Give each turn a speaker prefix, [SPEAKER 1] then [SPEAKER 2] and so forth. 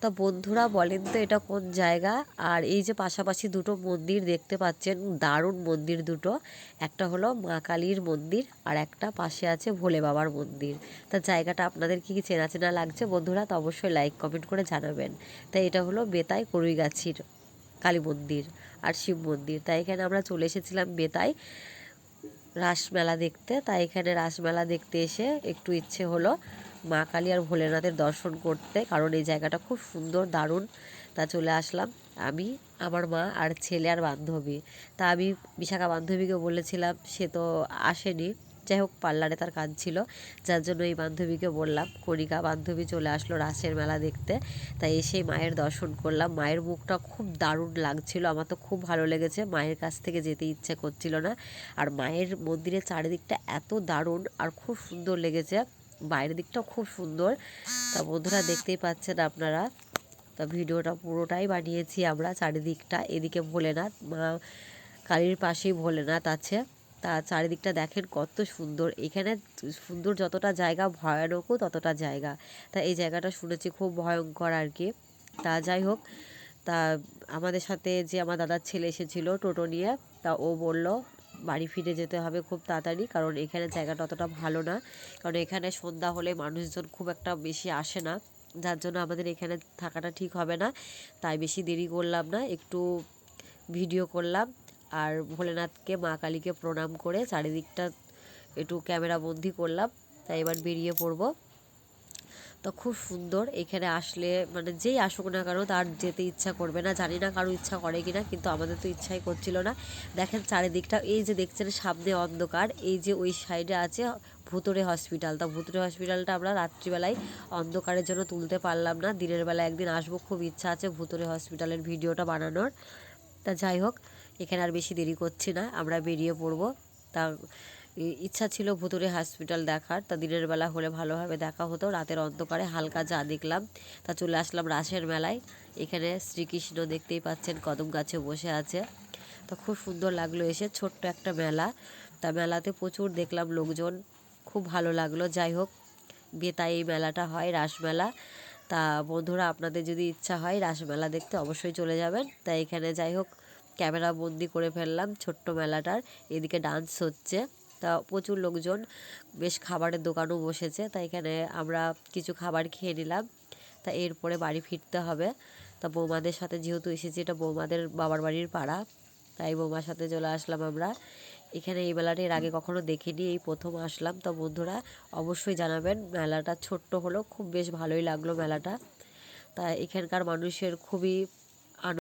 [SPEAKER 1] তা বন্ধুরা বলেন তো এটা কোন জায়গা? আর এই যে পাশাপাশি দুটো মন্দির দেখতে পাচ্ছেন, দারুণ মন্দির দুটো। একটা হলো মা কালীর মন্দির আর একটা পাশে আছে ভোলে বাবার মন্দির। তা জায়গাটা আপনাদের কি চেনা চেনা লাগছে বন্ধুরা? তো অবশ্যই লাইক কমেন্ট করে জানাবেন। তাই এটা হলো বেতাই কড়ুইগাছির কালী মন্দির আর শিব মন্দির। তাই এখানে আমরা চলে এসেছিলাম বেতাই রাসমেলা দেখতে। তাই এখানে রাসমেলা দেখতে এসে একটু ইচ্ছে হলো মা কালী আর ভোলেনাথের দর্শন করতে, কারণ এই জায়গাটা খুব সুন্দর, দারুণ। তা চলে আসলাম আমি, আমার মা আর ছেলে আর বান্ধবী। তা আমি বিশাখা বান্ধবীকে বলেছিলাম, সে তো আসেনি। যাই হোক, পার্লারে তার কাজ ছিল, যার জন্য এই বান্ধবীকে বললাম। কণিকা বান্ধবী চলে আসলো রাসের মেলা দেখতে। তাই এসে মায়ের দর্শন করলাম। মায়ের মুখটা খুব দারুণ লাগছিল, আমার তো খুব ভালো লেগেছে। মায়ের কাছ থেকে যেতে ইচ্ছে করছিল না। আর মায়ের মন্দিরের চারিদিকটা এত দারুণ আর খুব সুন্দর লেগেছে, বাইরের দিকটাও খুব সুন্দর। তা বন্ধুরা দেখতেই পাচ্ছেন আপনারা, তা ভিডিওটা পুরোটাই বানিয়েছি আমরা চারিদিকটা। এদিকে ভোলেনাথ, মা কালীর পাশেই ভোলেনাথ আছে। তা চারিদিকটা দেখেন কত সুন্দর। এখানে সুন্দর যতটা জায়গা, ভয়ানকও ততটা জায়গা। তা এই জায়গাটা শুনেছি খুব ভয়ঙ্কর আর কি। তা যাই হোক, তা আমাদের সাথে যে আমার দাদার ছেলে এসেছিল টোটো নিয়ে, তা ও বলল বাড়ি ফিরে যেতে হবে খুব তাড়াতাড়ি, কারণ এখানে জায়গাটা অতটা ভালো না। কারণ এখানে সন্ধ্যা হলে মানুষজন খুব একটা বেশি আসে না, যার জন্য আমাদের এখানে থাকাটা ঠিক হবে না। তাই বেশি দেরি করলাম না, একটু ভিডিও করলাম আর ভোলেনাথকে, মা কালীকে প্রণাম করে চারিদিকটা একটু ক্যামেরা বন্দি করলাম। তাই এবার বেরিয়ে পড়বো। তো খুব সুন্দর। এখানে আসলে মানে যেই আসুক না কেন তার যেতে ইচ্ছা করবে না। জানি না কারো ইচ্ছা করে কিনা, কিন্তু আমাদের তো ইচ্ছাই করছিল না। দেখেন চারিদিকটা, এই যে দেখছেন সামনে অন্ধকার, এই যে ওই সাইডে আছে ভুতুড়ে হসপিটাল। তা ভুতুড়ে হসপিটালটা আমরা রাত্রিবেলায় অন্ধকারের জন্য তুলতে পারলাম না। দিনের বেলা একদিন আসবো, খুব ইচ্ছা আছে ভুতুড়ে হসপিটালের ভিডিওটা বানানোর। তা যাই হোক, এখানে আর বেশি দেরি করছি না, আমরা বেরিয়ে পড়বো। তা ইচ্ছা ছিল ভুতুড়ে হসপিটাল দেখার। তা দিনের বেলা হলে ভালোভাবে দেখা হতো, রাতের অন্ধকারে হালকা যা দেখলাম। তা চলে আসলাম রাসের মেলায়। এখানে শ্রীকৃষ্ণ দেখতেই পাচ্ছেন কদম গাছে বসে আছে। তা খুব সুন্দর লাগলো এসে, ছোট্ট একটা মেলা। তা মেলাতে প্রচুর দেখলাম লোকজন, খুব ভালো লাগলো। যাই হোক, বেতায় এই মেলাটা হয়, রাসমেলা। তা বন্ধুরা আপনাদের যদি ইচ্ছা হয় রাসমেলা দেখতে অবশ্যই চলে যাবেন। তা এখানে যাই হোক ক্যামেরা বন্দি করে ফেললাম ছোট্ট মেলাটার। এদিকে ডান্স হচ্ছে। তা প্রচুর লোকজন, বেশ খাবারের দোকানও বসেছে। তা এখানে আমরা কিছু খাবার খেয়ে নিলাম। তা এরপরে বাড়ি ফিরতে হবে। তা বৌমাদের সাথে যেহেতু এসেছি, এটা বৌমাদের বাবার বাড়ির পাড়া, তাই বৌমার সাথে চলে আসলাম আমরা। এখানে এই মেলাটা এর আগে কখনো দেখিনি, এই প্রথম আসলাম। তো বন্ধুরা অবশ্যই জানাবেন, মেলাটা ছোট্ট হলেও খুব বেশ ভালোই লাগলো মেলাটা। তা এখানকার মানুষের খুবই